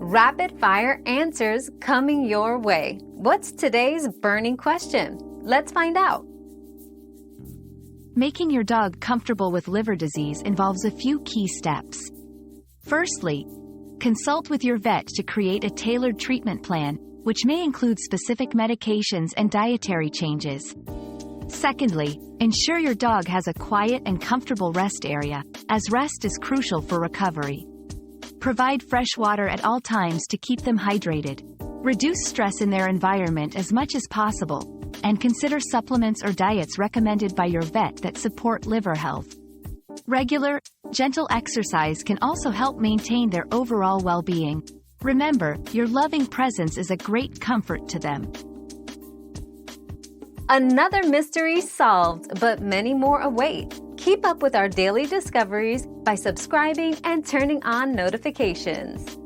Rapid fire answers coming your way. What's today's burning question? Let's find out. Making your dog comfortable with liver disease involves a few key steps. Firstly, consult with your vet to create a tailored treatment plan, which may include specific medications and dietary changes. Secondly, ensure your dog has a quiet and comfortable rest area, as rest is crucial for recovery. Provide fresh water at all times to keep them hydrated. Reduce stress in their environment as much as possible, and consider supplements or diets recommended by your vet that support liver health. Regular, gentle exercise can also help maintain their overall well-being. Remember, your loving presence is a great comfort to them. Another mystery solved, but many more await. Keep up with our daily discoveries by subscribing and turning on notifications.